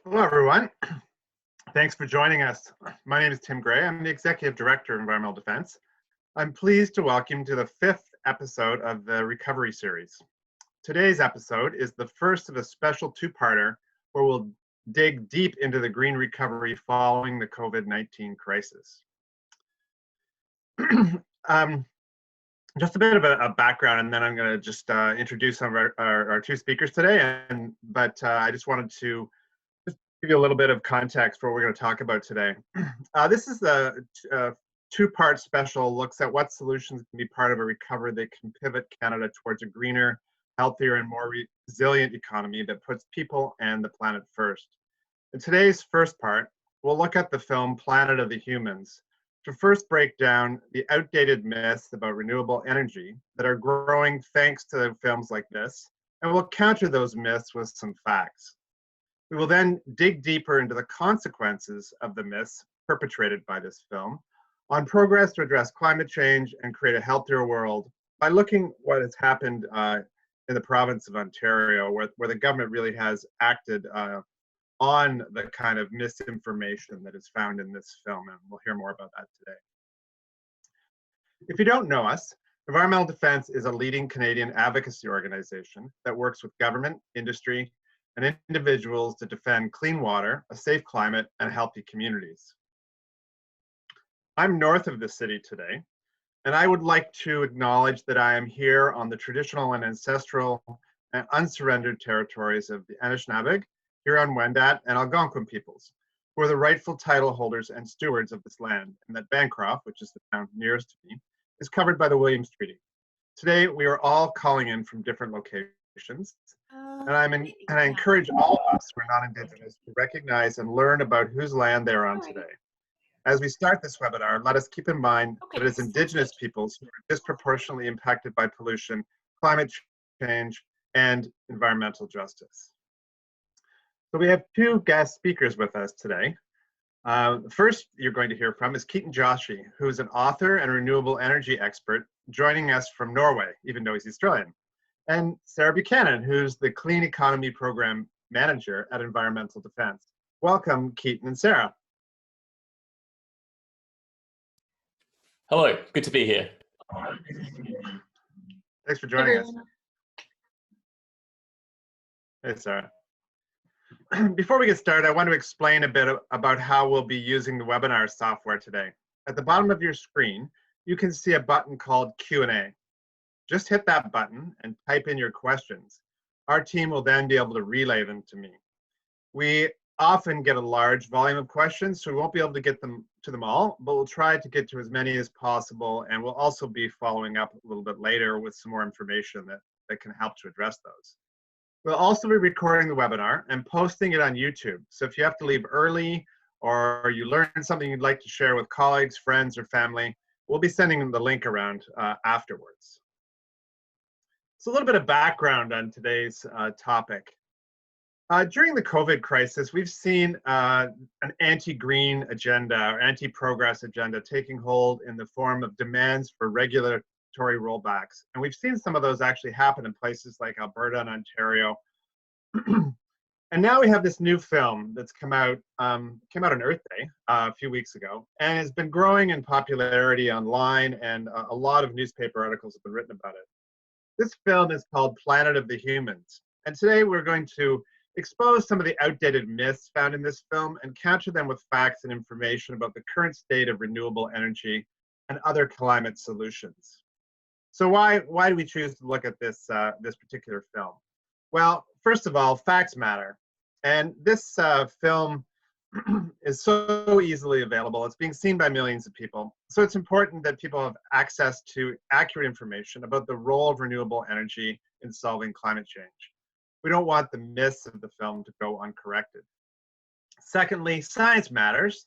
Hello, everyone. Thanks for joining us. My name is Tim Gray. I'm the Executive Director of Environmental Defense. I'm pleased to welcome you to the fifth episode of the Recovery Series. Today's episode is the first of a special two-parter where we'll dig deep into the green recovery following the COVID-19 crisis. Just a bit of a background, and then I'm going to just introduce some of our two speakers today. But I just wanted to give you a little bit of context for what we're going to talk about today. This is the two-part special, looks at what solutions can be part of a recovery that can pivot Canada towards a greener, healthier, and more resilient economy that puts people and the planet first. In today's first part, we'll look at the film Planet of the Humans to first break down the outdated myths about renewable energy that are growing thanks to films like this, and we'll counter those myths with some facts. We will then dig deeper into the consequences of the myths perpetrated by this film on progress to address climate change and create a healthier world by looking what has happened in the province of Ontario, where the government really has acted on the kind of misinformation that is found in this film, and we'll hear more about that today. If you don't know us, Environmental Defense is a leading Canadian advocacy organization that works with government, industry, and individuals to defend clean water, a safe climate, and healthy communities. I'm north of the city today, and I would like to acknowledge that I am here on the traditional and ancestral and unsurrendered territories of the Anishinaabe, Huron-Wendat, and Algonquin peoples, who are the rightful title holders and stewards of this land, and that Bancroft, which is the town nearest to me, is covered by the Williams Treaty. Today, we are all calling in from different locations, and I encourage all of us who are not Indigenous to recognize and learn about whose land they're on today. As we start this webinar, let us keep in mind that as Indigenous peoples who are disproportionately impacted by pollution, climate change, and environmental justice. So we have two guest speakers with us today. The first you're going to hear from is Ketan Joshi, who is an author and renewable energy expert joining us from Norway, even though he's Australian. And Sarah Buchanan, who's the Clean Economy Program Manager at Environmental Defense. Welcome, Ketan and Sarah. Hello, good to be here. Thanks for joining us. Hey, Sarah. Before we get started, I want to explain a bit about how we'll be using the webinar software today. At the bottom of your screen, you can see a button called Q&A. Just hit that button and type in your questions. Our team will then be able to relay them to me. We often get a large volume of questions, so we won't be able to get to them all, but we'll try to get to as many as possible, and we'll also be following up a little bit later with some more information that can help to address those. We'll also be recording the webinar and posting it on YouTube. So if you have to leave early or you learned something you'd like to share with colleagues, friends, or family, we'll be sending them the link around afterwards. So a little bit of background on today's topic. During the COVID crisis, we've seen an anti-green agenda or anti-progress agenda taking hold in the form of demands for regulatory rollbacks. And we've seen some of those actually happen in places like Alberta and Ontario. And now we have this new film that's came out on Earth Day a few weeks ago, and has been growing in popularity online, and a lot of newspaper articles have been written about it. This film is called Planet of the Humans. And today we're going to expose some of the outdated myths found in this film and counter them with facts and information about the current state of renewable energy and other climate solutions. So why do we choose to look at this particular film? Well, first of all, facts matter. And this film is so easily available. It's being seen by millions of people. So it's important that people have access to accurate information about the role of renewable energy in solving climate change. We don't want the myths of the film to go uncorrected. Secondly, science matters.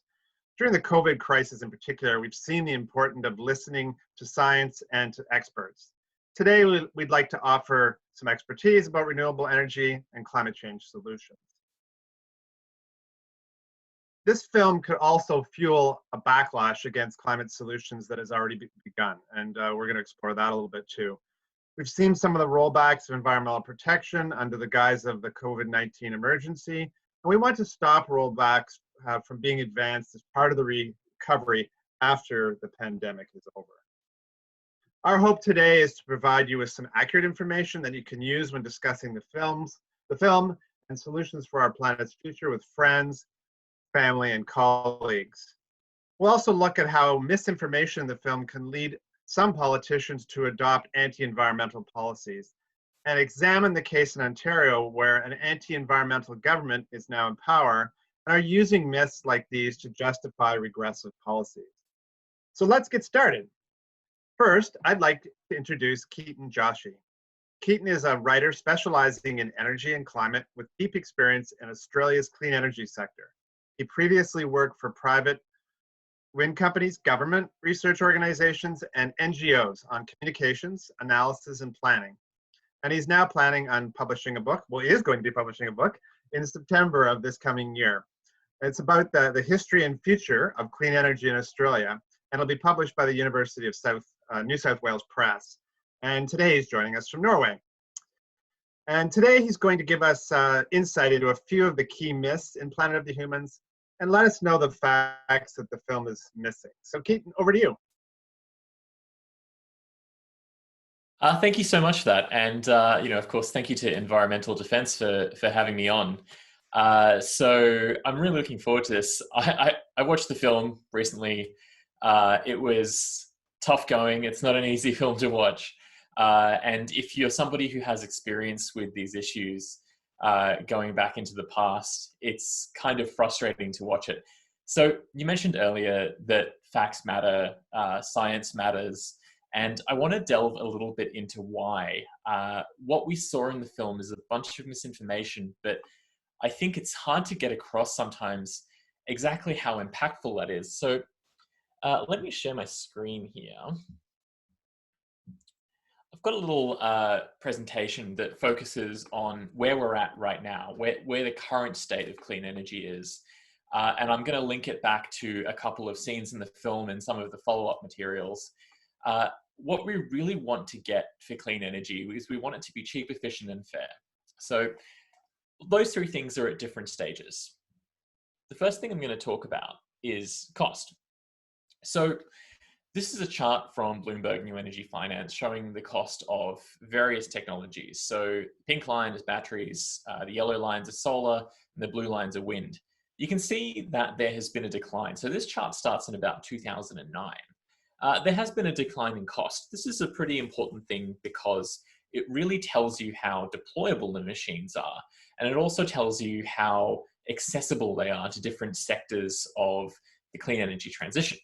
During the COVID crisis in particular, we've seen the importance of listening to science and to experts. Today, we'd like to offer some expertise about renewable energy and climate change solutions. This film could also fuel a backlash against climate solutions that has already begun, and we're going to explore that a little bit too. We've seen some of the rollbacks of environmental protection under the guise of the COVID-19 emergency, And we want to stop rollbacks from being advanced as part of the recovery after the pandemic is over. Our hope today is to provide you with some accurate information that you can use when discussing the film, and solutions for our planet's future with friends, family, and colleagues. We'll also look at how misinformation in the film can lead some politicians to adopt anti-environmental policies, and examine the case in Ontario where an anti-environmental government is now in power and are using myths like these to justify regressive policies. So let's get started. First, I'd like to introduce Ketan Joshi. Ketan is a writer specializing in energy and climate with deep experience in Australia's clean energy sector. He previously worked for private wind companies, government research organizations, and NGOs on communications, analysis, and planning. And he's now planning on publishing a book. Well, he is going to be publishing a book in September of this coming year. It's about the history and future of clean energy in Australia, and it'll be published by the University of New South Wales Press. And today he's joining us from Norway. And today he's going to give us insight into a few of the key myths in Planet of the Humans and let us know the facts that the film is missing. So Ketan, over to you. Thank you so much for that. And, of course, thank you to Environmental Defence for having me on. So I'm really looking forward to this. I watched the film recently. It was tough going. It's not an easy film to watch. And if you're somebody who has experience with these issues going back into the past, it's kind of frustrating to watch it. So you mentioned earlier that facts matter, science matters, and I want to delve a little bit into why. What we saw in the film is a bunch of misinformation, but I think it's hard to get across sometimes exactly how impactful that is. So let me share my screen here. I've got a little presentation that focuses on where we're at right now, where the current state of clean energy is. And I'm going to link it back to a couple of scenes in the film and some of the follow-up materials. What we really want to get for clean energy is we want it to be cheap, efficient, and fair. So those three things are at different stages. The first thing I'm going to talk about is cost. So this is a chart from Bloomberg New Energy Finance showing the cost of various technologies. So pink line is batteries, the yellow lines are solar, and the blue lines are wind. You can see that there has been a decline. So this chart starts in about 2009. There has been a decline in cost. This is a pretty important thing because it really tells you how deployable the machines are. And it also tells you how accessible they are to different sectors of the clean energy transition.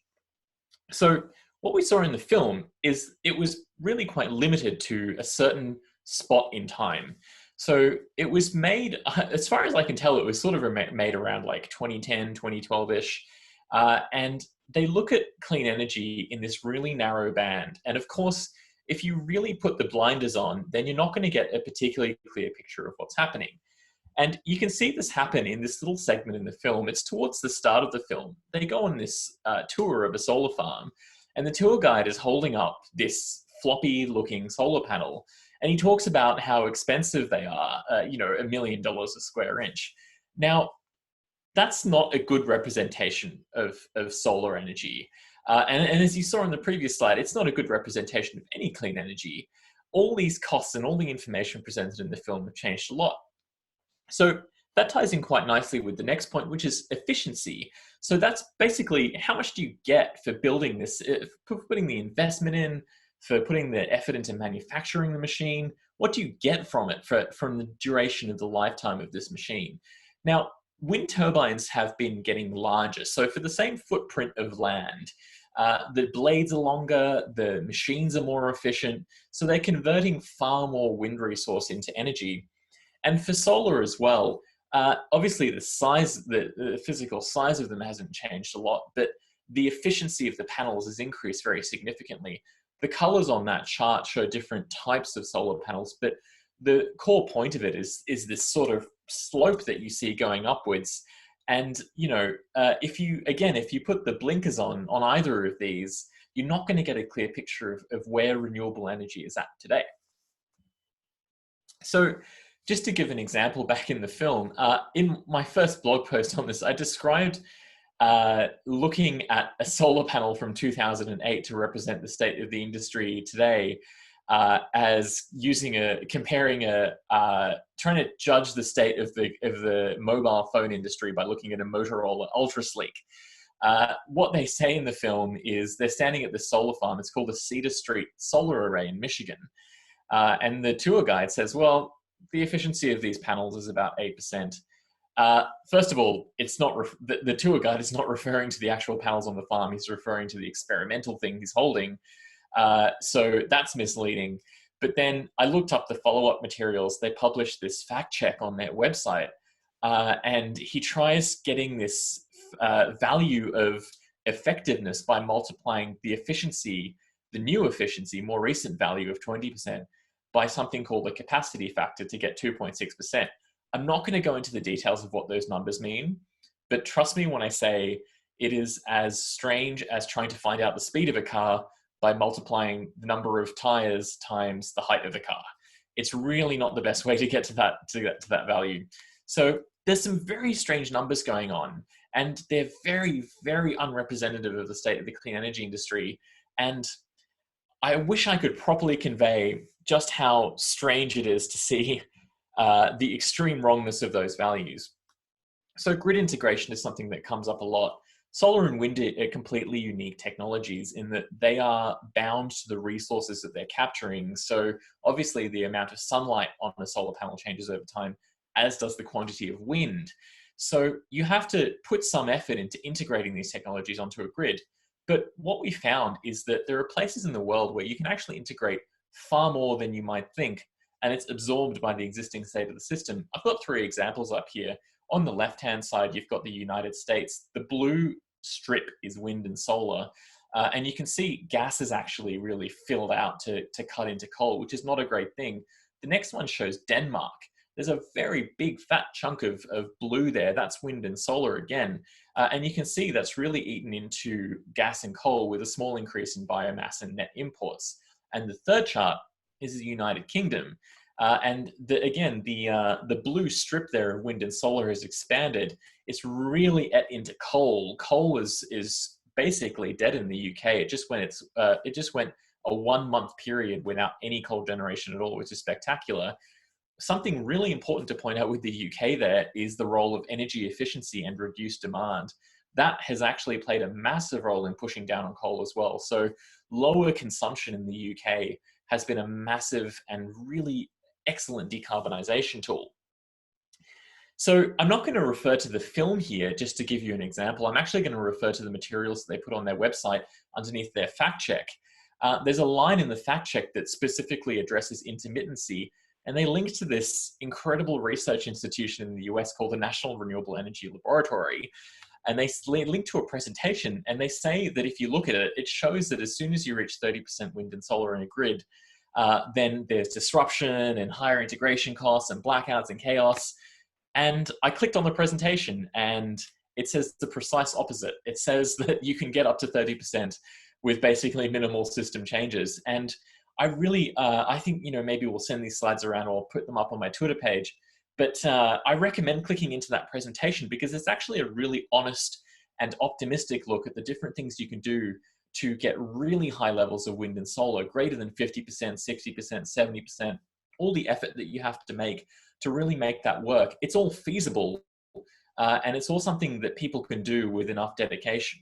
So what we saw in the film is it was really quite limited to a certain spot in time. So it was made, as far as I can tell, it was sort of made around like 2010, 2012-ish. And they look at clean energy in this really narrow band. And of course, if you really put the blinders on, then you're not going to get a particularly clear picture of what's happening. And you can see this happen in this little segment in the film. It's towards the start of the film. They go on this tour of a solar farm, and the tour guide is holding up this floppy-looking solar panel, and he talks about how expensive they are, $1 million a square inch. Now, that's not a good representation of solar energy. And as you saw in the previous slide, it's not a good representation of any clean energy. All these costs and all the information presented in the film have changed a lot. So that ties in quite nicely with the next point, which is efficiency. So that's basically how much do you get for building this, for putting the investment in, for putting the effort into manufacturing the machine? What do you get from it from the duration of the lifetime of this machine? Now, wind turbines have been getting larger. So for the same footprint of land, the blades are longer, the machines are more efficient. So they're converting far more wind resource into energy. And for solar as well, obviously the size, the physical size of them hasn't changed a lot, but the efficiency of the panels has increased very significantly. The colors on that chart show different types of solar panels, but the core point of it is this sort of slope that you see going upwards. And if you put the blinkers on either of these, you're not going to get a clear picture of where renewable energy is at today. So Just to give an example back in the film, in my first blog post on this, I described looking at a solar panel from 2008 to represent the state of the industry today as trying to judge the state of the mobile phone industry by looking at a Motorola Ultra Sleek. What they say in the film is they're standing at the solar farm. It's called the Cedar Street Solar Array in Michigan. And the tour guide says, well, the efficiency of these panels is about 8%. First of all, it's not the tour guide is not referring to the actual panels on the farm. He's referring to the experimental thing he's holding. So that's misleading. But then I looked up the follow-up materials. They published this fact check on their website. And he tries getting this value of effectiveness by multiplying the efficiency, the new efficiency, more recent value of 20%, by something called the capacity factor to get 2.6%. I'm not going to go into the details of what those numbers mean, but trust me when I say it is as strange as trying to find out the speed of a car by multiplying the number of tires times the height of the car. It's really not the best way to get to that value. So there's some very strange numbers going on, and they're very, very unrepresentative of the state of the clean energy industry. And I wish I could properly convey just how strange it is to see the extreme wrongness of those values. So grid integration is something that comes up a lot. Solar and wind are completely unique technologies in that they are bound to the resources that they're capturing. So obviously the amount of sunlight on a solar panel changes over time, as does the quantity of wind. So you have to put some effort into integrating these technologies onto a grid. But what we found is that there are places in the world where you can actually integrate far more than you might think, and it's absorbed by the existing state of the system. I've got 3 examples up here. On the left-hand side, you've got the United States. The blue strip is wind and solar. And you can see gas is actually really filled out to cut into coal, which is not a great thing. The next one shows Denmark. There's a very big fat chunk of blue there. That's wind and solar again. And you can see that's really eaten into gas and coal with a small increase in biomass and net imports. And the third chart is the United Kingdom. And the blue strip there of wind and solar has expanded. It's really ate into coal. Coal is basically dead in the UK. It just went a 1-month period without any coal generation at all, which is spectacular. Something really important to point out with the UK there is the role of energy efficiency and reduced demand. That has actually played a massive role in pushing down on coal as well. So lower consumption in the UK has been a massive and really excellent decarbonisation tool. So I'm not going to refer to the film here just to give you an example. I'm actually going to refer to the materials that they put on their website underneath their fact check. There's a line in the fact check that specifically addresses intermittency, and they link to this incredible research institution in the US called the National Renewable Energy Laboratory. And they link to a presentation, and they say that if you look at it, it shows that as soon as you reach 30% wind and solar in a grid, then there's disruption and higher integration costs and blackouts and chaos. And I clicked on the presentation, and it says the precise opposite. It says that you can get up to 30% with basically minimal system changes. And I really, I think, maybe we'll send these slides around or put them up on my Twitter page. But I recommend clicking into that presentation because it's actually a really honest and optimistic look at the different things you can do to get really high levels of wind and solar, greater than 50%, 60%, 70%, all the effort that you have to make to really make that work. It's all feasible, and it's all something that people can do with enough dedication.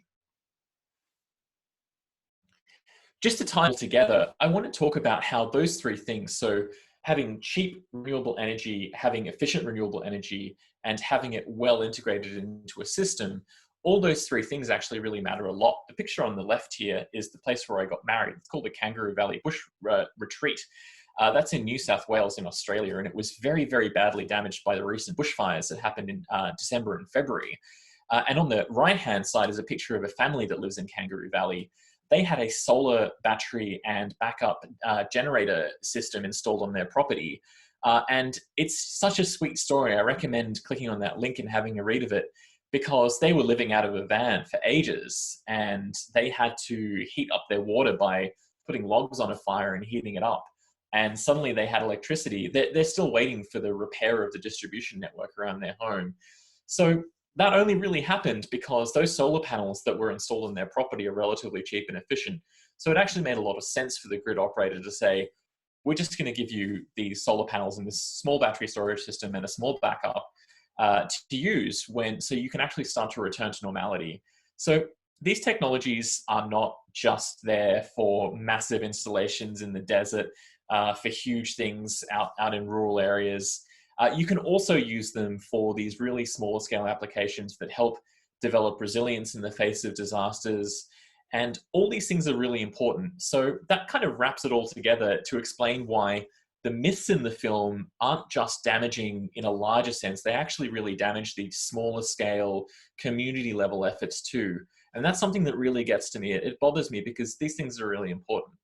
Just to tie it all together, I want to talk about how those 3 things, so having cheap renewable energy, having efficient renewable energy, and having it well integrated into a system, all those 3 things actually really matter a lot. The picture on the left here is the place where I got married. It's called the Kangaroo Valley Bush Retreat. That's in New South Wales in Australia, and it was very, very badly damaged by the recent bushfires that happened in December and February. And on the right-hand side is a picture of a family that lives in Kangaroo Valley. They had a solar battery and backup generator system installed on their property. And it's such a sweet story. I recommend clicking on that link and having a read of it, because they were living out of a van for ages, and they had to heat up their water by putting logs on a fire and heating it up. and suddenly they had electricity, they're still waiting for the repair of the distribution network around their home. So that only really happened because those solar panels that were installed on their property are relatively cheap and efficient. So it actually made a lot of sense for the grid operator to say, we're just going to give you these solar panels and this small battery storage system and a small backup to use so you can actually start to return to normality. So these technologies are not just there for massive installations in the desert, for huge things out in rural areas. You can also use them for these really small scale applications that help develop resilience in the face of disasters. And all these things are really important. So that kind of wraps it all together to explain why the myths in the film aren't just damaging in a larger sense. They actually really damage these smaller scale community level efforts too. And that's something that really gets to me. It bothers me because these things are really important.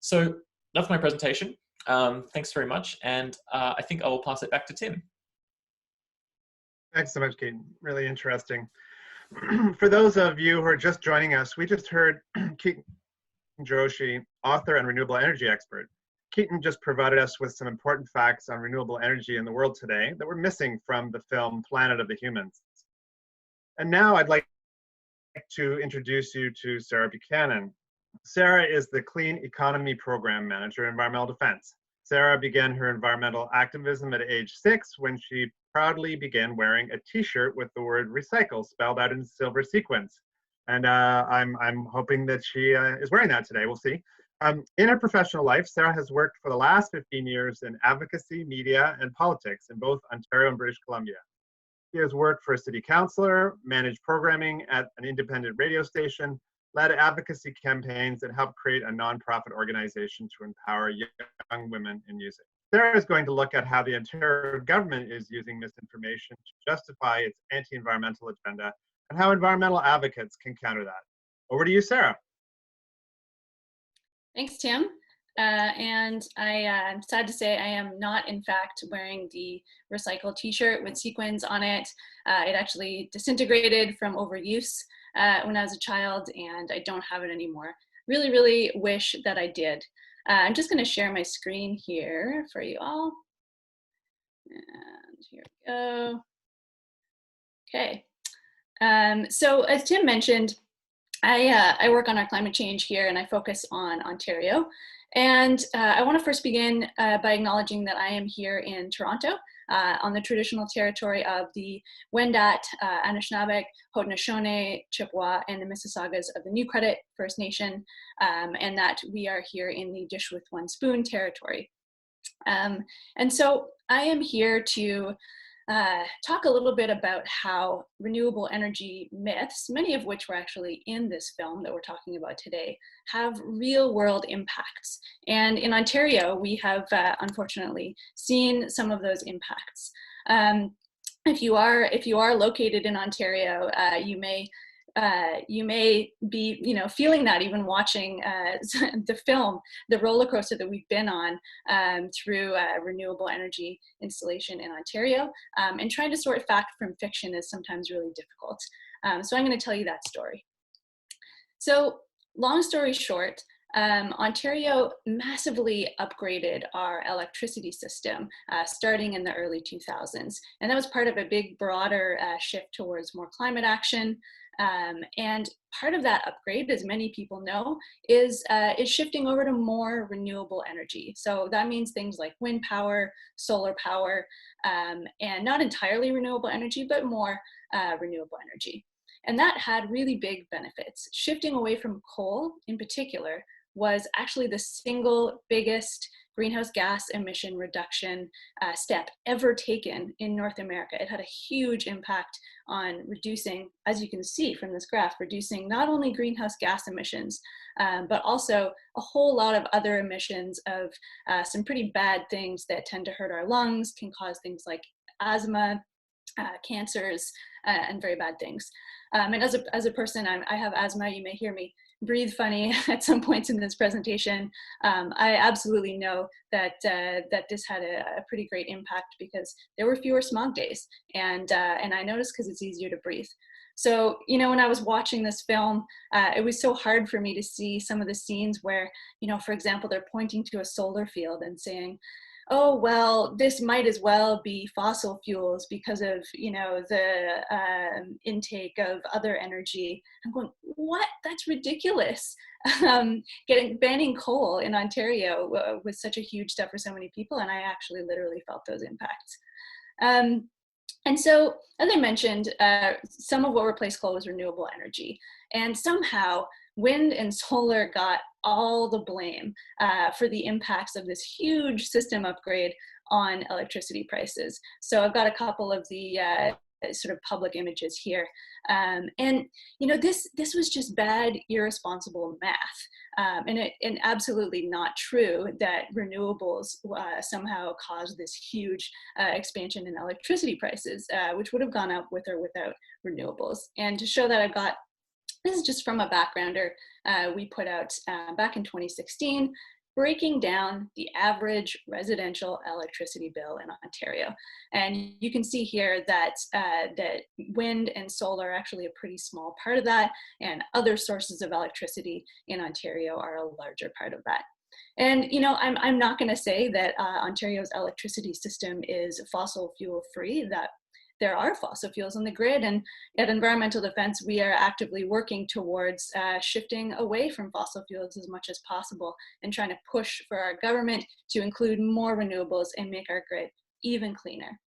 So that's my presentation. Thanks very much. And I think I will pass it back to Tim. Thanks so much, Keaton. Really interesting. For those of you who are just joining us, we just heard Ketan Joshi, author and renewable energy expert. Keaton just provided us with some important facts on renewable energy in the world today that were missing from the film Planet of the Humans. And now I'd like to introduce you to Sarah Buchanan. Sarah is the Clean Economy Program Manager in Environmental Defense. Sarah began her environmental activism at age 6 when she proudly began wearing a t-shirt with the word recycle spelled out in silver sequins. And I'm hoping that she is wearing that today. We'll see. In her professional life, Sarah has worked for the last 15 years in advocacy, media, and politics in both Ontario and British Columbia. She has worked for a city councillor, managed programming at an independent radio station, led advocacy campaigns, and helped create a nonprofit organization to empower young women in music. Sarah is going to look at how the Ontario government is using misinformation to justify its anti-environmental agenda and how environmental advocates can counter that. Over to you, Sarah. Thanks, Tim. And I'm sad to say I am not, in fact, wearing the recycled t-shirt with sequins on it. It actually disintegrated from overuse when I was a child, and I don't have it anymore. Really, really wish that I did. I'm just going to share my screen here for you all. And here we go. Okay. So as Tim mentioned, I work on our climate change here, and I focus on Ontario. And I want to first begin by acknowledging that I am here in Toronto on the traditional territory of the Wendat, Anishinaabe, Haudenosaunee, Chippewa, and the Mississaugas of the New Credit First Nation, and that we are here in the Dish with One Spoon territory. And so I am here to talk a little bit about how renewable energy myths, many of which were actually in this film that we're talking about today, have real world impacts. And in Ontario, we have unfortunately seen some of those impacts. If you are located in Ontario, you may be, feeling that even watching the film, the roller coaster that we've been on through renewable energy installation in Ontario, and trying to sort fact from fiction is sometimes really difficult. So I'm going to tell you that story. So long story short, Ontario massively upgraded our electricity system starting in the early 2000s. And that was part of a big, broader shift towards more climate action. And part of that upgrade, as many people know, is shifting over to more renewable energy. So that means things like wind power, solar power, and not entirely renewable energy, but more renewable energy. And that had really big benefits. Shifting away from coal in particular was actually the single biggest greenhouse gas emission reduction step ever taken in North America. It had a huge impact on reducing, as you can see from this graph, reducing not only greenhouse gas emissions, but also a whole lot of other emissions of some pretty bad things that tend to hurt our lungs, can cause things like asthma, cancers, and very bad things. And as a person, I have asthma. You may hear me breathe funny at some points in this presentation, I absolutely know that that this had a pretty great impact because there were fewer smog days, and I noticed because it's easier to breathe. So, you know, when I was watching this film, it was so hard for me to see some of the scenes where, you know, for example, they're pointing to a solar field and saying, oh, well, this might as well be fossil fuels because of, you know, the intake of other energy. I'm going, what? That's ridiculous. Banning coal in Ontario was such a huge step for so many people, and I actually literally felt those impacts. And so, as I mentioned, some of what replaced coal was renewable energy. And somehow, wind and solar got all the blame for the impacts of this huge system upgrade on electricity prices. So I've got a couple of the sort of public images here. And, you know, this was just bad, irresponsible math. And absolutely not true that renewables somehow caused this huge expansion in electricity prices, which would have gone up with or without renewables. And to show that, I've got, this is just from a backgrounder we put out back in 2016, breaking down the average residential electricity bill in Ontario. And you can see here that, that wind and solar are actually a pretty small part of that, and other sources of electricity in Ontario are a larger part of that. And, you know, I'm not going to say that Ontario's electricity system is fossil fuel free. That there are fossil fuels on the grid, and at Environmental Defense, we are actively working towards shifting away from fossil fuels as much as possible and trying to push for our government to include more renewables and make our grid even cleaner.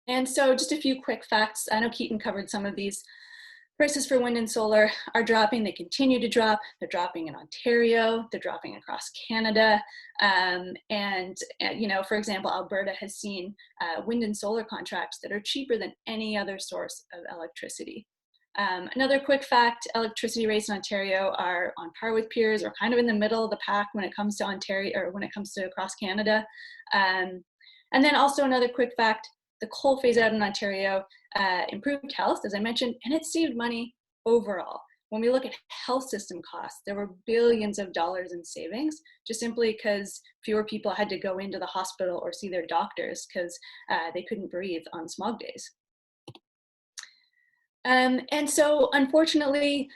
And so just a few quick facts. I know Keaton covered some of these. Prices for wind and solar are dropping. They continue to drop. They're dropping in Ontario. They're dropping across Canada. You know, for example, Alberta has seen wind and solar contracts that are cheaper than any other source of electricity. Another quick fact, electricity rates in Ontario are on par with peers, or kind of in the middle of the pack when it comes to Ontario, or when it comes to across Canada. And then also another quick fact, the coal phase out in Ontario improved health, as I mentioned, and it saved money overall. When we look at health system costs, there were billions of dollars in savings, just simply because fewer people had to go into the hospital or see their doctors because they couldn't breathe on smog days. And so, unfortunately,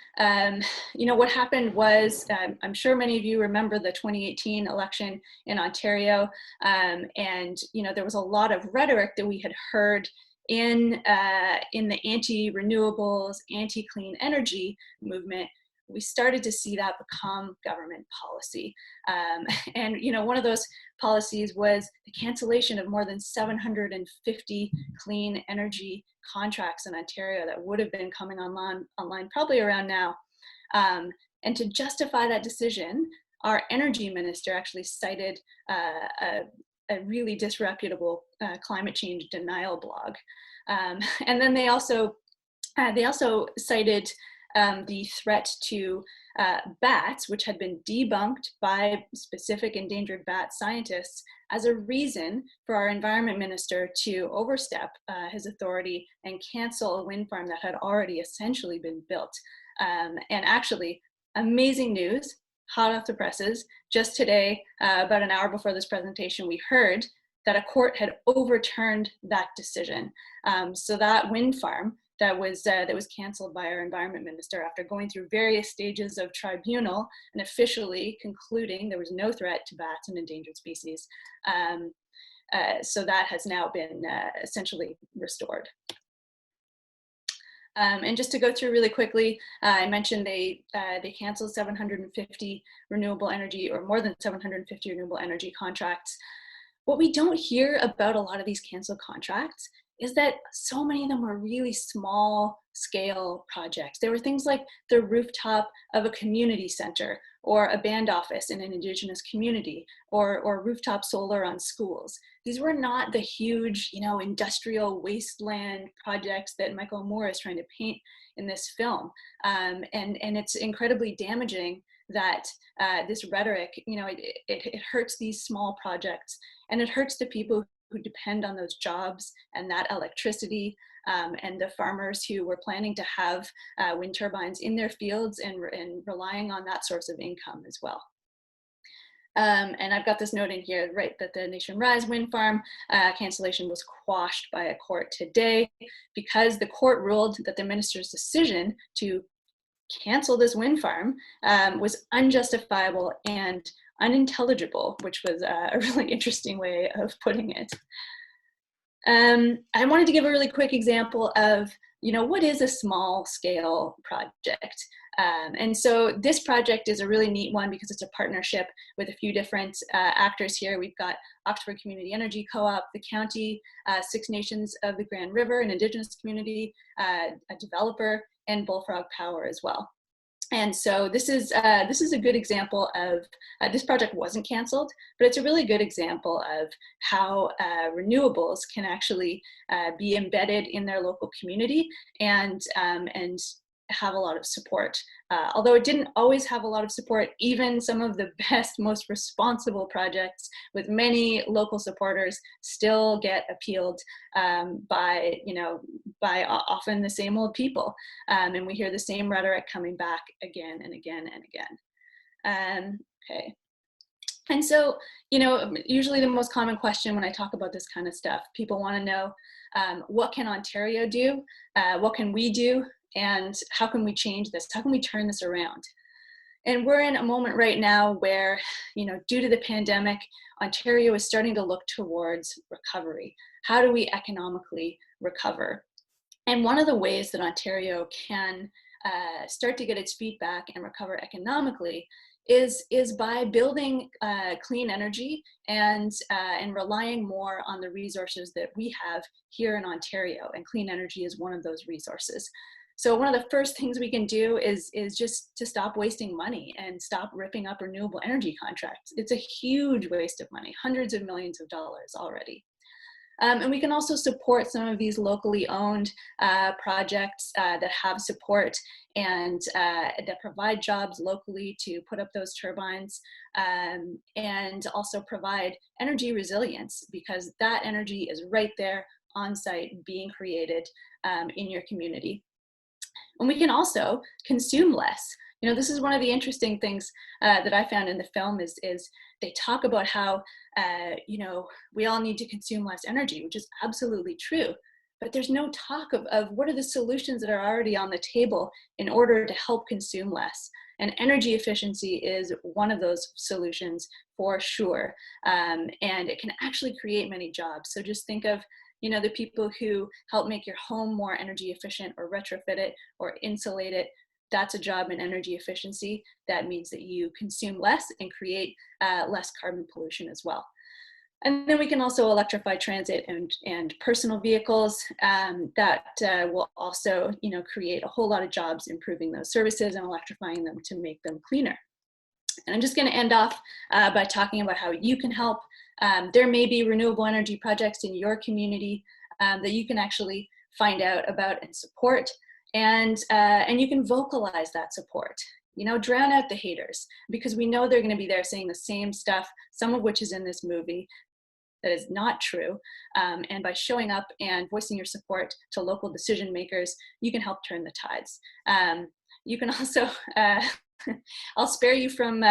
you know, what happened was, I'm sure many of you remember the 2018 election in Ontario, and, you know, there was a lot of rhetoric that we had heard in the anti-renewables, anti-clean energy movement. We started to see that become government policy. And, you know, one of those policies was the cancellation of more than 750 clean energy contracts in Ontario that would have been coming online probably around now. And to justify that decision, our energy minister actually cited a really disreputable climate change denial blog. And then they also cited the threat to bats, which had been debunked by specific endangered bat scientists, as a reason for our environment minister to overstep his authority and cancel a wind farm that had already essentially been built. And actually, amazing news, hot off the presses, just today, about an hour before this presentation, we heard that a court had overturned that decision. So that wind farm that was canceled by our environment minister after going through various stages of tribunal and officially concluding there was no threat to bats and endangered species. So that has now been essentially restored. And just to go through really quickly, I mentioned they canceled 750 renewable energy, or more than 750 renewable energy contracts. What we don't hear about a lot of these canceled contracts is that so many of them were really small scale projects. There were things like the rooftop of a community center, or a band office in an Indigenous community, or rooftop solar on schools. These were not the huge, you know, industrial wasteland projects that Michael Moore is trying to paint in this film. And it's incredibly damaging that this rhetoric, you know, it hurts these small projects, and it hurts the people who depend on those jobs and that electricity. and the farmers who were planning to have wind turbines in their fields and relying on that source of income as well. And I've got this note in here, right, that the Nation Rise wind farm cancellation was quashed by a court today because the court ruled that the minister's decision to cancel this wind farm was unjustifiable and unintelligible, which was a really interesting way of putting it. I wanted to give a really quick example of, what is a small scale project? And so this project is a really neat one because it's a partnership with a few different actors here. We've got Oxford Community Energy Co-op, the county, Six Nations of the Grand River, an indigenous community, a developer, and Bullfrog Power as well. And so this is a good example of, this project wasn't canceled, but it's a really good example of how renewables can actually be embedded in their local community and have a lot of support. Although it didn't always have a lot of support, even some of the best, most responsible projects with many local supporters still get appealed by often the same old people. And we hear the same rhetoric coming back again and again and again. Okay. And so, usually the most common question when I talk about this kind of stuff, people want to know, what can Ontario do? What can we do? And how can we change this? How can we turn this around? And we're in a moment right now where, due to the pandemic, Ontario is starting to look towards recovery. How do we economically recover? And one of the ways that Ontario can start to get its feet back and recover economically is by building clean energy and relying more on the resources that we have here in Ontario. And clean energy is one of those resources. So one of the first things we can do is just to stop wasting money and stop ripping up renewable energy contracts. It's a huge waste of money, hundreds of millions of dollars already. And we can also support some of these locally owned projects that have support and that provide jobs locally to put up those turbines, and also provide energy resilience, because that energy is right there on site being created in your community. And we can also consume less. This is one of the interesting things that I found in the film is they talk about how, we all need to consume less energy, which is absolutely true. But there's no talk of what are the solutions that are already on the table in order to help consume less. And energy efficiency is one of those solutions for sure. And it can actually create many jobs. So just think of the people who help make your home more energy efficient or retrofit it or insulate it. That's a job in energy efficiency. That means that you consume less and create less carbon pollution as well. And then we can also electrify transit and personal vehicles. That will also create a whole lot of jobs, improving those services and electrifying them to make them cleaner. And I'm just going to end off by talking about how you can help. There may be renewable energy projects in your community that you can actually find out about and support, and you can vocalize that support. Drown out the haters, because we know they're going to be there saying the same stuff, some of which is in this movie, that is not true. And by showing up and voicing your support to local decision makers, you can help turn the tides. You can also I'll spare you from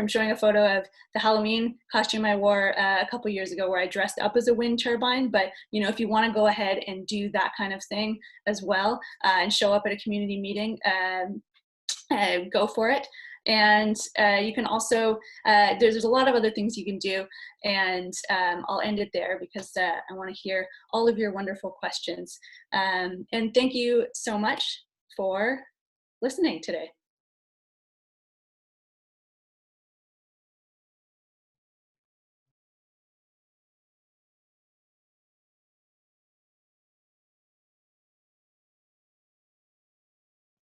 showing a photo of the Halloween costume I wore a couple years ago, where I dressed up as a wind turbine. But if you want to go ahead and do that kind of thing as well, and show up at a community meeting, go for it. And you can also, there's a lot of other things you can do, and I'll end it there because I want to hear all of your wonderful questions. And thank you so much for listening today.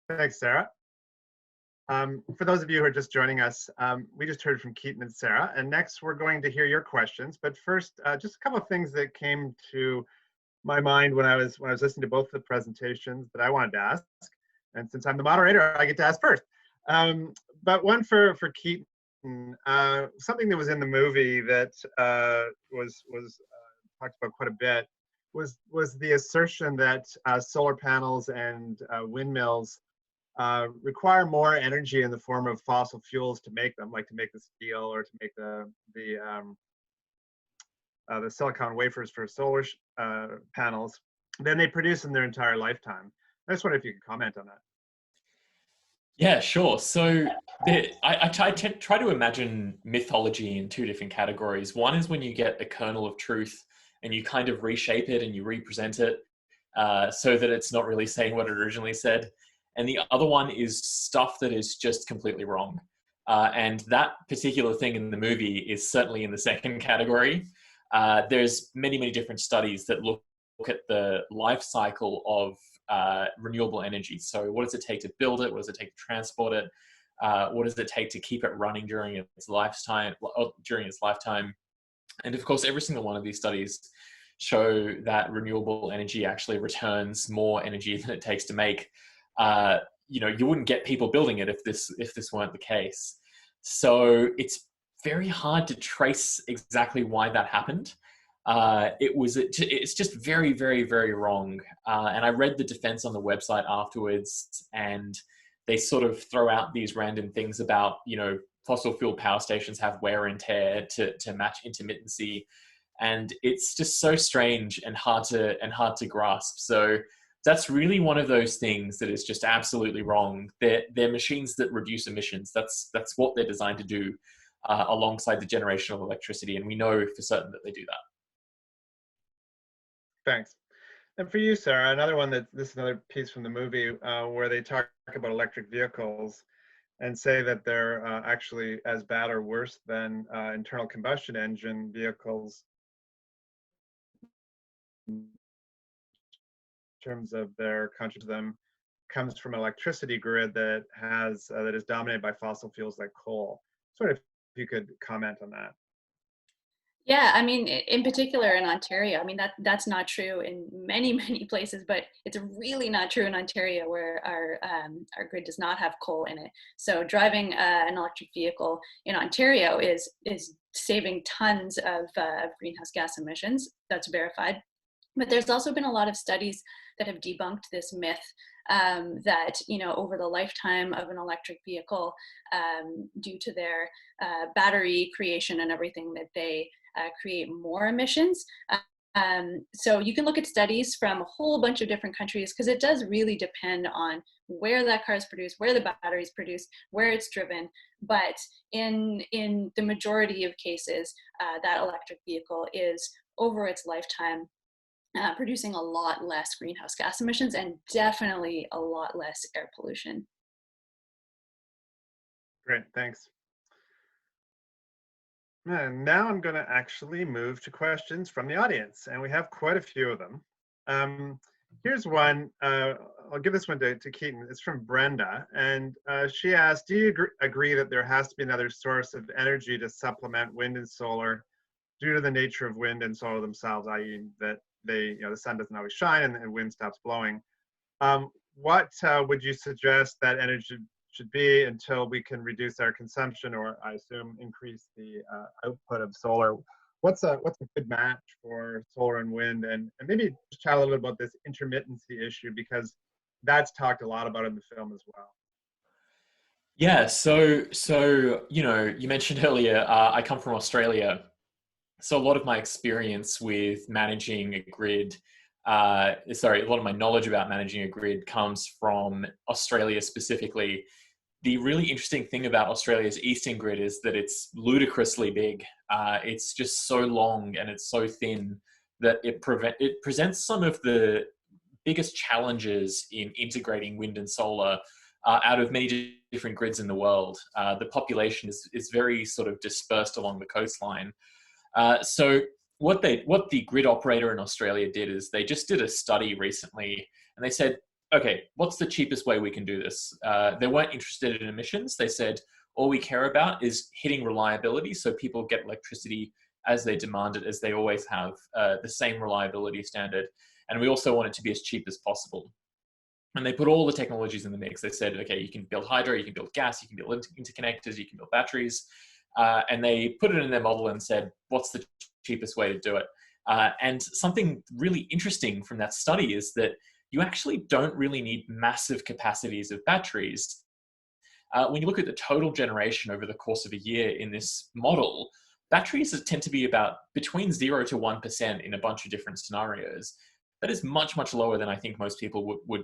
Thanks, Sarah. For those of you who are just joining us, we just heard from Keaton and Sarah, and next we're going to hear your questions. But first, just a couple of things that came to my mind when I was listening to both the presentations that I wanted to ask. And since I'm the moderator, I get to ask first. But one for Keaton, something that was in the movie that was talked about quite a bit was the assertion that solar panels and windmills require more energy in the form of fossil fuels to make them, like to make the steel or to make the silicon wafers for solar panels, than they produce in their entire lifetime. I just wonder if you could comment on that. Yeah, sure. So I try to imagine mythology in two different categories. One is when you get a kernel of truth and you kind of reshape it and you represent it so that it's not really saying what it originally said. And the other one is stuff that is just completely wrong. And that particular thing in the movie is certainly in the second category. There's many, many different studies that look at the life cycle of renewable energy. So what does it take to build it? What does it take to transport it? What does it take to keep it running during its lifetime? And of course, every single one of these studies show that renewable energy actually returns more energy than it takes to make. You wouldn't get people building it if this weren't the case. So it's very hard to trace exactly why that happened. It's just very, very, very wrong. And I read the defense on the website afterwards, and they sort of throw out these random things about, fossil fuel power stations have wear and tear to match intermittency. And it's just so strange and hard to grasp. So that's really one of those things that is just absolutely wrong. They're machines that reduce emissions. That's what they're designed to do alongside the generation of electricity. And we know for certain that they do that. Thanks. And for you, Sarah, this is another piece from the movie where they talk about electric vehicles and say that they're actually as bad or worse than internal combustion engine vehicles in terms of their contribution to them comes from an electricity grid that is dominated by fossil fuels like coal. Sort of, if you could comment on that. Yeah, I mean, in particular in Ontario, I mean, that's not true in many, many places, but it's really not true in Ontario where our grid does not have coal in it. So driving an electric vehicle in Ontario is saving tons of greenhouse gas emissions. That's verified. But there's also been a lot of studies that have debunked this myth that, over the lifetime of an electric vehicle, due to their battery creation and everything, that they create more emissions. So you can look at studies from a whole bunch of different countries, because it does really depend on where that car is produced, where the battery is produced, where it's driven. But in the majority of cases, that electric vehicle is, over its lifetime, producing a lot less greenhouse gas emissions and definitely a lot less air pollution. Great, thanks. And now I'm going to actually move to questions from the audience, and we have quite a few of them. Here's one. I'll give this one to Keaton. It's from Brenda, and she asked, do you agree that there has to be another source of energy to supplement wind and solar due to the nature of wind and solar themselves, i.e. that the sun doesn't always shine and wind stops blowing? What would you suggest that energy should be until we can reduce our consumption, or I assume increase the output of solar? What's a good match for solar and wind? And maybe just chat a little bit about this intermittency issue, because that's talked a lot about in the film as well. Yeah, so you mentioned earlier, I come from Australia. So a lot of my experience with managing a grid, a lot of my knowledge about managing a grid comes from Australia specifically. The really interesting thing about Australia's eastern grid is that it's ludicrously big. It's just so long and it's so thin that it presents some of the biggest challenges in integrating wind and solar out of many different grids in the world. The population is very sort of dispersed along the coastline. So what the grid operator in Australia did is they just did a study recently, and they said, okay, what's the cheapest way we can do this? They weren't interested in emissions. They said, all we care about is hitting reliability, so people get electricity as they demand it, as they always have, the same reliability standard. And we also want it to be as cheap as possible. And they put all the technologies in the mix. They said, okay, you can build hydro, you can build gas, you can build interconnectors, you can build batteries. And they put it in their model and said, what's the cheapest way to do it? And something really interesting from that study is that you actually don't really need massive capacities of batteries. When you look at the total generation over the course of a year in this model, batteries tend to be about between 0 to 1% in a bunch of different scenarios. That is much, much lower than I think most people would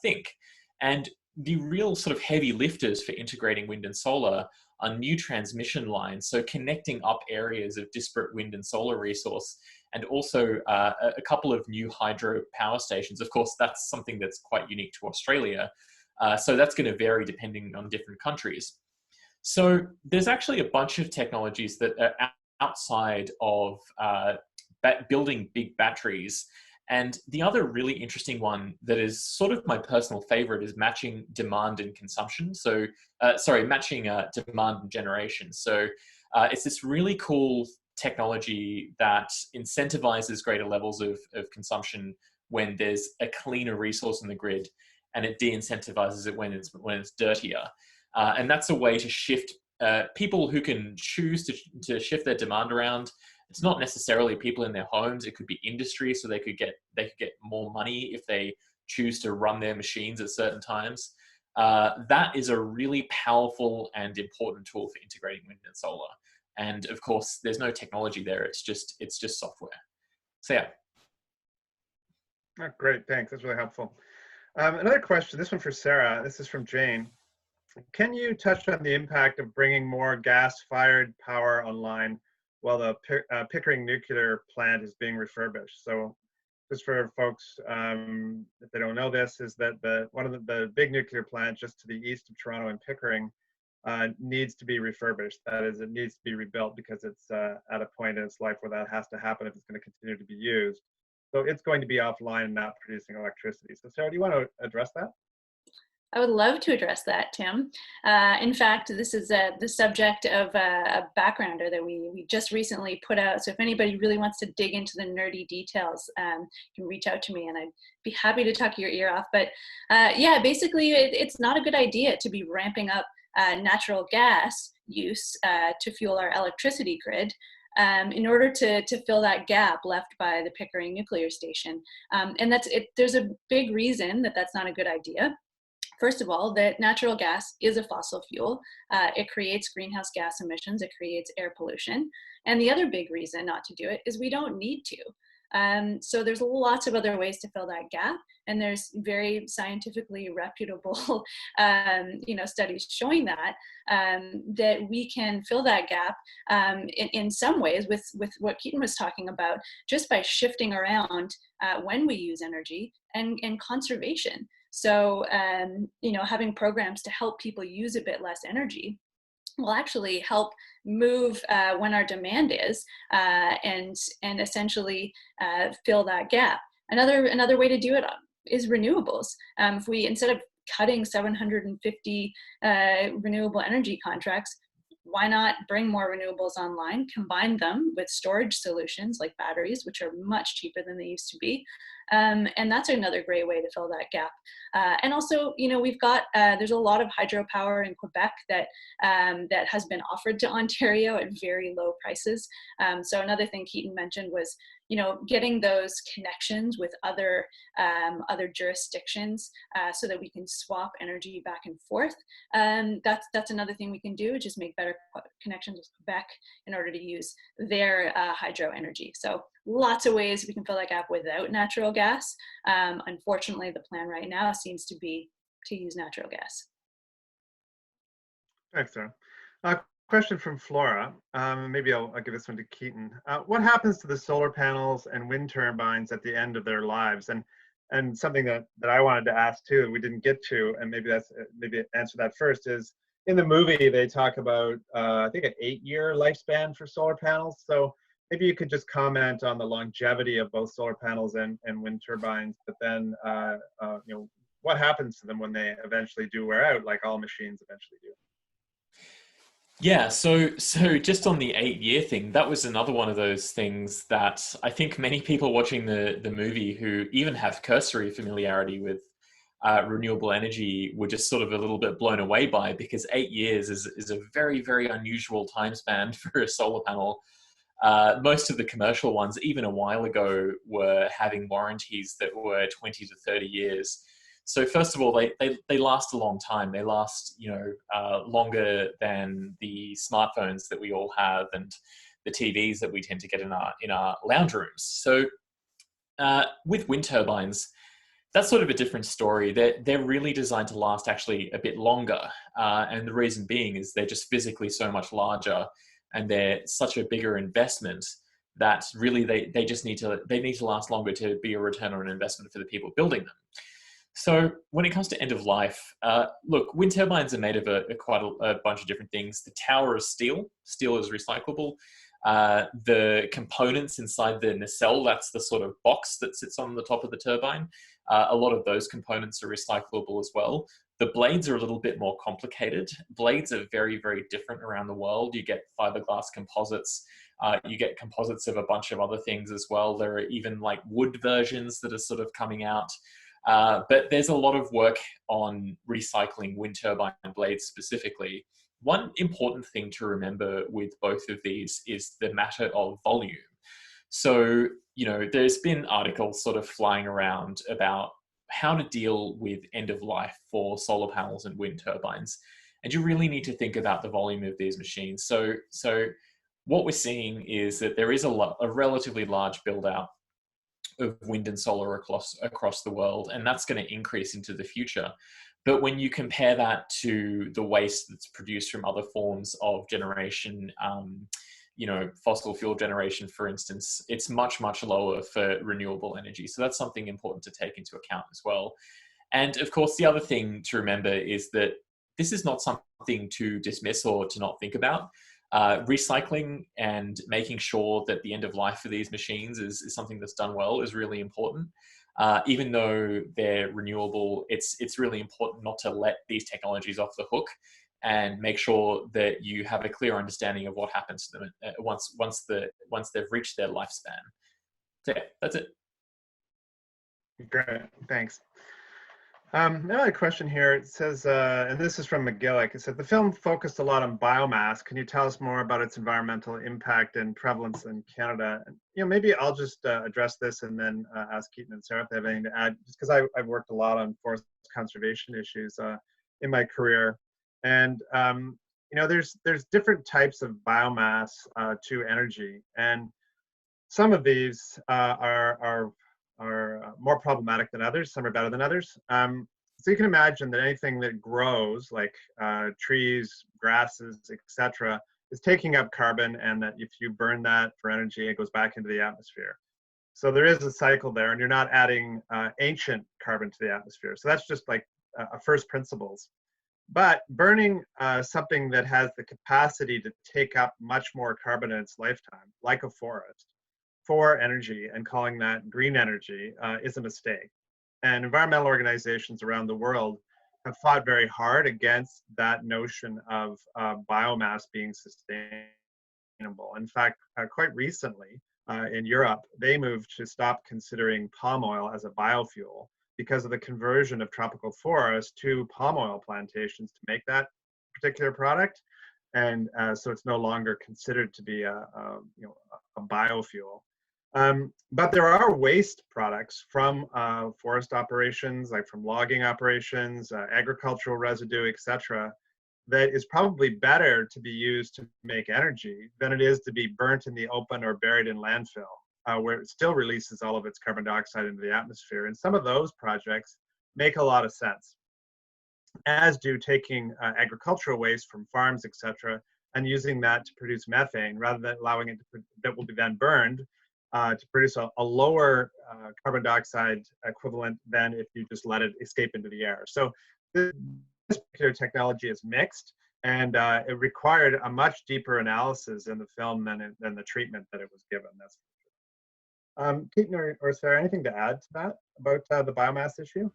think. And the real sort of heavy lifters for integrating wind and solar are new transmission lines, so connecting up areas of disparate wind and solar resource, and also a couple of new hydro power stations. Of course, that's something that's quite unique to Australia. So that's going to vary depending on different countries. So there's actually a bunch of technologies that are outside of building big batteries. And the other really interesting one that is sort of my personal favorite is matching demand and consumption. So, matching demand and generation. So it's this really cool technology that incentivizes greater levels of consumption when there's a cleaner resource in the grid, and it de-incentivizes it when it's dirtier. And that's a way to shift people who can choose to shift their demand around. It's not necessarily people in their homes. It could be industry, so they could get more money if they choose to run their machines at certain times. That is a really powerful and important tool for integrating wind and solar. And of course, there's no technology there. It's just software. So yeah. Oh, great, thanks. That's really helpful. Another question, this one for Sarah. This is from Jane. Can you touch on the impact of bringing more gas-fired power online while the Pickering nuclear plant is being refurbished? So just for folks, if they don't know this, is that one of the big nuclear plants just to the east of Toronto in Pickering needs to be refurbished. That is, it needs to be rebuilt because it's at a point in its life where that has to happen if it's going to continue to be used. So it's going to be offline and not producing electricity. So Sarah, do you want to address that? I would love to address that, Tim. In fact, this is the subject of a backgrounder that we just recently put out. So if anybody really wants to dig into the nerdy details, you can reach out to me and I'd be happy to talk your ear off. But yeah, basically it's not a good idea to be ramping up natural gas use to fuel our electricity grid. In order to fill that gap left by the Pickering nuclear station. And there's a big reason that that's not a good idea. First of all, that natural gas is a fossil fuel. It creates greenhouse gas emissions, it creates air pollution. And the other big reason not to do it is we don't need to. So there's lots of other ways to fill that gap. And there's very scientifically reputable studies showing that we can fill that gap in some ways with what Keaton was talking about, just by shifting around when we use energy and conservation. So, having programs to help people use a bit less energy will actually help move when our demand is and essentially fill that gap. Another way to do it is renewables. If we, instead of cutting 750 renewable energy contracts, why not bring more renewables online, combine them with storage solutions like batteries, which are much cheaper than they used to be. And that's another great way to fill that gap. And also, we've got, there's a lot of hydropower in Quebec that has been offered to Ontario at very low prices. So another thing Keaton mentioned was, getting those connections with other jurisdictions so that we can swap energy back and forth. That's another thing we can do, just make better connections with Quebec in order to use their hydro energy. So lots of ways we can fill that gap without natural gas. Unfortunately, the plan right now seems to be to use natural gas. Thanks, Sarah. Question from Flora. Maybe I'll give this one to Keaton. What happens to the solar panels and wind turbines at the end of their lives? And something that I wanted to ask too, we didn't get to, and maybe answer that first, is in the movie they talk about I think an 8-year lifespan for solar panels. So maybe you could just comment on the longevity of both solar panels and wind turbines, but then what happens to them when they eventually do wear out, like all machines eventually do. Yeah, so just on the 8-year thing, that was another one of those things that I think many people watching the movie who even have cursory familiarity with renewable energy were just sort of a little bit blown away by, because 8 years is a very, very unusual time span for a solar panel. Most of the commercial ones, even a while ago, were having warranties that were 20 to 30 years. So first of all, they last a long time. They last, longer than the smartphones that we all have and the TVs that we tend to get in our lounge rooms. So with wind turbines, that's sort of a different story. They're really designed to last actually a bit longer. And the reason being is they're just physically so much larger and they're such a bigger investment that really they need to last longer to be a return on investment for the people building them. So when it comes to end of life, look, wind turbines are made of quite a bunch of different things. The tower is steel. Steel is recyclable. The components inside the nacelle, that's the sort of box that sits on the top of the turbine. A lot of those components are recyclable as well. The blades are a little bit more complicated. Blades are very, very different around the world. You get fiberglass composites. You get composites of a bunch of other things as well. There are even like wood versions that are sort of coming out. But there's a lot of work on recycling wind turbine blades specifically. One important thing to remember with both of these is the matter of volume. So, there's been articles sort of flying around about how to deal with end of life for solar panels and wind turbines. And you really need to think about the volume of these machines. So what we're seeing is that there is a relatively large build out of wind and solar across the world, and that's going to increase into the future. But when you compare that to the waste that's produced from other forms of generation, fossil fuel generation, for instance, it's much, much lower for renewable energy. So that's something important to take into account as well. And of course, the other thing to remember is that this is not something to dismiss or to not think about. Recycling and making sure that the end of life for these machines is something that's done well is really important. Even though they're renewable, it's really important not to let these technologies off the hook and make sure that you have a clear understanding of what happens to them once they've reached their lifespan. So yeah, that's it. Great, thanks. Another question here. It says, and this is from McGillick. It said, the film focused a lot on biomass. Can you tell us more about its environmental impact and prevalence in Canada? And, maybe I'll just address this and then ask Keaton and Sarah if they have anything to add, just because I've worked a lot on forest conservation issues in my career. And, there's different types of biomass to energy. And some of these are more problematic than others. Some are better than others. So you can imagine that anything that grows, like trees, grasses, etc., is taking up carbon, and that if you burn that for energy, it goes back into the atmosphere. So there is a cycle there, and you're not adding ancient carbon to the atmosphere. So that's just like a first principles. But burning something that has the capacity to take up much more carbon in its lifetime, like a forest, for energy and calling that green energy is a mistake. And environmental organizations around the world have fought very hard against that notion of biomass being sustainable. In fact, quite recently in Europe, they moved to stop considering palm oil as a biofuel because of the conversion of tropical forests to palm oil plantations to make that particular product. And so it's no longer considered to be a biofuel. But there are waste products from forest operations, like from logging operations, agricultural residue, etc., that is probably better to be used to make energy than it is to be burnt in the open or buried in landfill, where it still releases all of its carbon dioxide into the atmosphere. And some of those projects make a lot of sense, as do taking agricultural waste from farms, etc., and using that to produce methane rather than allowing it that will be then burned to produce a lower carbon dioxide equivalent than if you just let it escape into the air. So this particular technology is mixed, and it required a much deeper analysis in the film than the treatment that it was given. That's Keaton or Sarah, anything to add to that about the biomass issue?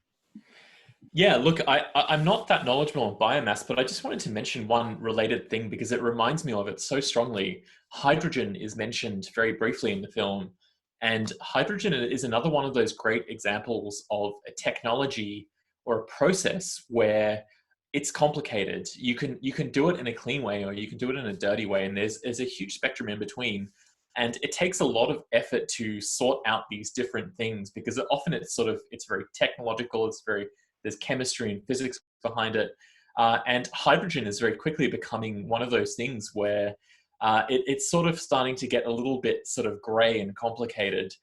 Yeah, look, I'm not that knowledgeable on biomass, but I just wanted to mention one related thing because it reminds me of it so strongly. Hydrogen is mentioned very briefly in the film, and hydrogen is another one of those great examples of a technology or a process where it's complicated. You can do it in a clean way or you can do it in a dirty way, and there's a huge spectrum in between. And it takes a lot of effort to sort out these different things, because often it's very technological. There's chemistry and physics behind it. And hydrogen is very quickly becoming one of those things where it's sort of starting to get a little bit sort of gray and complicated.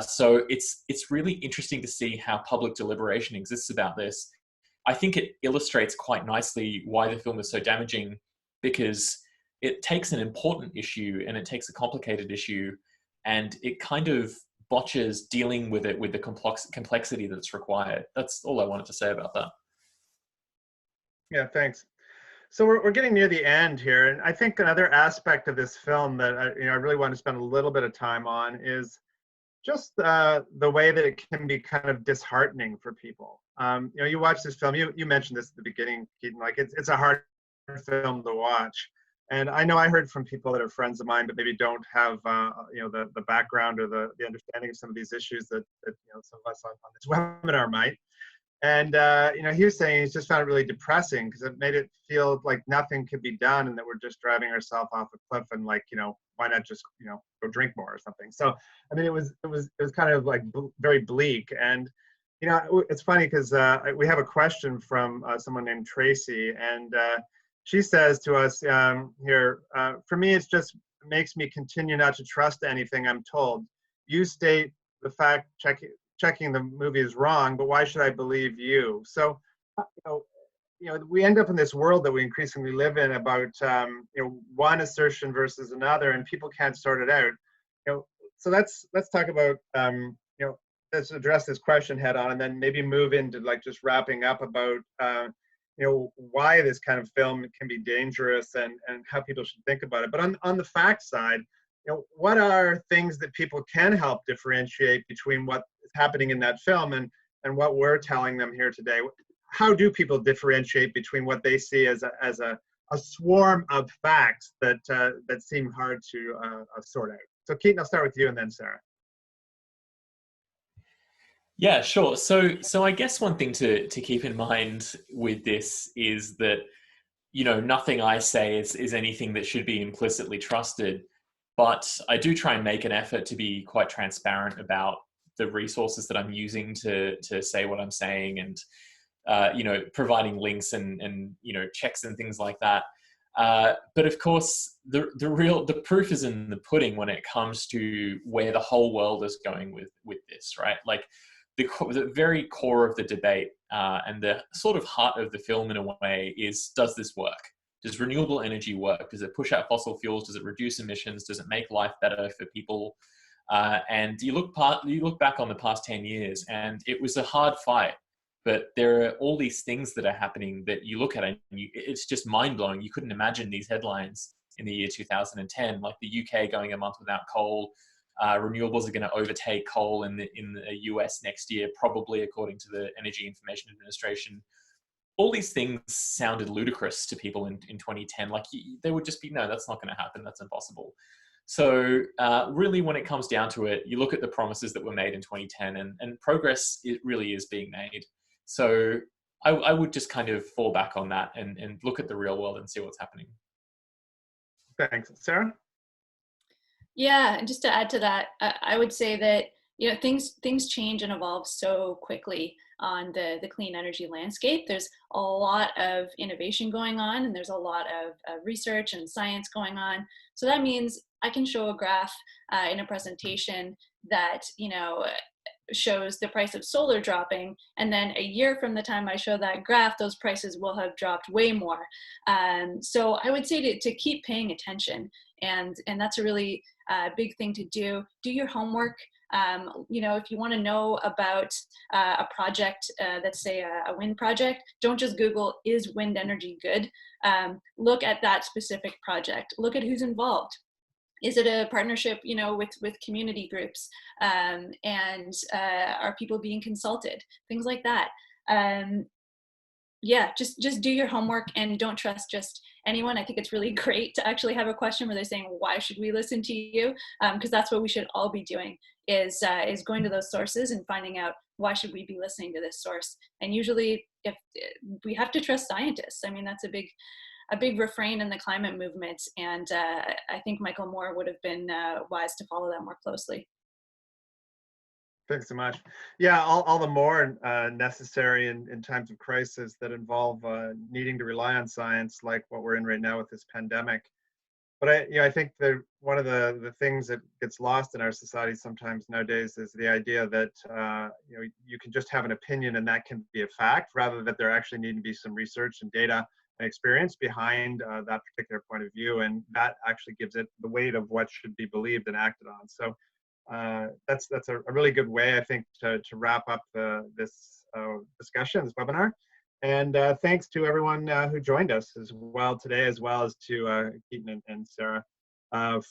So it's really interesting to see how public deliberation exists about this. I think it illustrates quite nicely why the film is so damaging, because it takes an important issue and it takes a complicated issue, and it kind of botches dealing with it with the complexity that's required. That's all I wanted to say about that. Yeah, thanks. So we're getting near the end here, and I think another aspect of this film that I really want to spend a little bit of time on is just the way that it can be kind of disheartening for people. You watch this film. You mentioned this at the beginning, Keaton. Like it's a hard film to watch, and I know I heard from people that are friends of mine, but maybe don't have the background or the understanding of some of these issues that some of us on this webinar might. And he was saying he's just found it really depressing because it made it feel like nothing could be done and that we're just driving ourselves off a cliff, and why not just go drink more or something. So I mean, it was kind of like very bleak. And it's funny because we have a question from someone named Tracy, and she says to us here, for me, it just makes me continue not to trust anything I'm told. You state the fact checking the movie is wrong, but why should I believe you? So, we end up in this world that we increasingly live in about, one assertion versus another, and people can't sort it out. So let's talk about, let's address this question head on, and then maybe move into just wrapping up about, why this kind of film can be dangerous and how people should think about it. But on the fact side, what are things that people can help differentiate between what is happening in that film and what we're telling them here today? How do people differentiate between what they see as a swarm of facts that seem hard to sort out? So Keaton, I'll start with you and then Sarah. Yeah, sure. So I guess one thing to keep in mind with this is that, nothing I say is anything that should be implicitly trusted. But I do try and make an effort to be quite transparent about the resources that I'm using to say what I'm saying, and providing links and checks and things like that. But of course, the proof is in the pudding when it comes to where the whole world is going with this, right? Like the very core of the debate and the sort of heart of the film in a way is, does this work? Does renewable energy work? Does it push out fossil fuels? Does it reduce emissions? Does it make life better for people? And you look back on the past 10 years, and it was a hard fight. But there are all these things that are happening that you look at it, and it's just mind-blowing. You couldn't imagine these headlines in the year 2010, like the UK going a month without coal. Renewables are going to overtake coal in the US next year, probably, according to the Energy Information Administration. All these things sounded ludicrous to people in 2010. Like they would just be, no, that's not going to happen. That's impossible. So really, when it comes down to it, you look at the promises that were made in 2010, and progress, it really is being made. So I would just kind of fall back on that and look at the real world and see what's happening. Thanks. Sarah? Yeah, and just to add to that, I would say that things change and evolve so quickly on the clean energy landscape. There's a lot of innovation going on, and there's a lot of research and science going on. So that means I can show a graph in a presentation that shows the price of solar dropping, and then a year from the time I show that graph, those prices will have dropped way more. So I would say to keep paying attention, and that's a really big thing to do. Do your homework. If you want to know about a project, let's say a wind project, don't just Google, is wind energy good? Look at that specific project. Look at who's involved. Is it a partnership, with community groups? And are people being consulted? Things like that. Yeah, just do your homework and don't trust just anyone. I think it's really great to actually have a question where they're saying, why should we listen to you? Because that's what we should all be doing, is going to those sources and finding out, why should we be listening to this source? And usually, if we have to trust scientists. I mean, that's a big a big refrain in the climate movement. And I think Michael Moore would have been wise to follow that more closely. Thanks so much. Yeah, all the more necessary in times of crisis that involve needing to rely on science, like what we're in right now with this pandemic. But I think that one of the things that gets lost in our society sometimes nowadays is the idea that you can just have an opinion and that can be a fact, rather that there actually need to be some research and data and experience behind that particular point of view, and that actually gives it the weight of what should be believed and acted on. So that's a really good way, I think, to wrap up this discussion, this webinar. And thanks to everyone who joined us as well today, as well as to Keaton and Sarah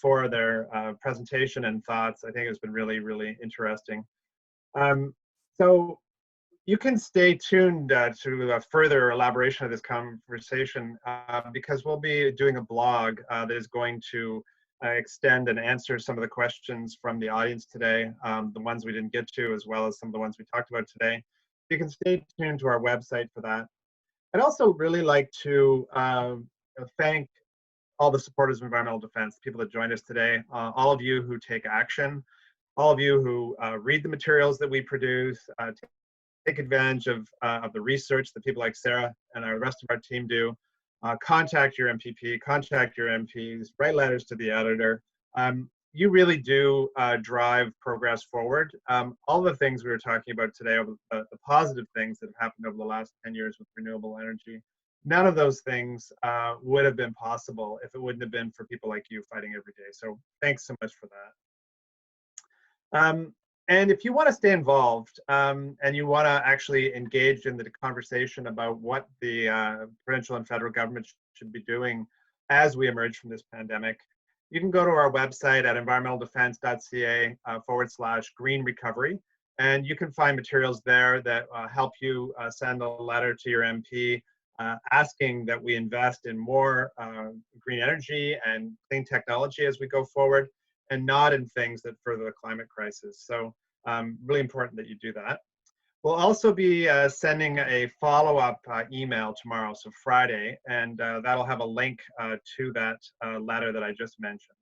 for their presentation and thoughts. I think it's been really, really interesting. So you can stay tuned to a further elaboration of this conversation because we'll be doing a blog that is going to extend and answer some of the questions from the audience today, the ones we didn't get to, as well as some of the ones we talked about today. You can stay tuned to our website for that. I'd also really like to thank all the supporters of environmental defense, people that joined us today, all of you who take action, all of you who read the materials that we produce, take advantage of the research that people like Sarah and the rest of our team do. Contact your MPP, contact your MPs, write letters to the editor. You really do drive progress forward. All the things we were talking about today, the positive things that have happened over the last 10 years with renewable energy, none of those things would have been possible if it wouldn't have been for people like you fighting every day. So thanks so much for that. And if you want to stay involved and you want to actually engage in the conversation about what the provincial and federal government should be doing as we emerge from this pandemic, you can go to our website at environmentaldefense.ca /green recovery. And you can find materials there that help you send a letter to your MP asking that we invest in more green energy and clean technology as we go forward, and not in things that further the climate crisis. So really important that you do that. We'll also be sending a follow-up email tomorrow, so Friday, and that'll have a link to that letter that I just mentioned.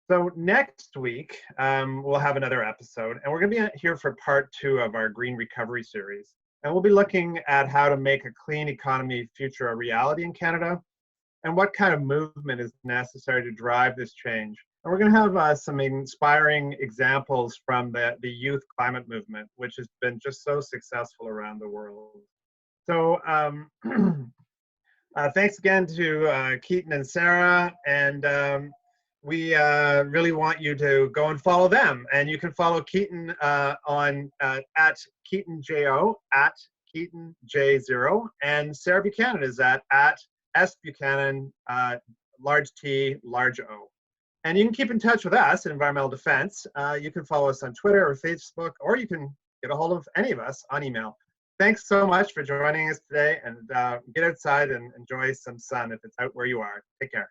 So next week, we'll have another episode, and we're going to be here for part 2 of our Green Recovery series. And we'll be looking at how to make a clean economy future a reality in Canada, and what kind of movement is necessary to drive this change. And we're going to have some inspiring examples from the youth climate movement, which has been just so successful around the world. So thanks again to Keaton and Sarah, and we really want you to go and follow them. And you can follow Keaton on at KeetonJO, at KeetonJ0, and Sarah Buchanan is at S Buchanan, large T, large O. And you can keep in touch with us at Environmental Defense. You can follow us on Twitter or Facebook, or you can get a hold of any of us on email. Thanks so much for joining us today, and get outside and enjoy some sun if it's out where you are. Take care.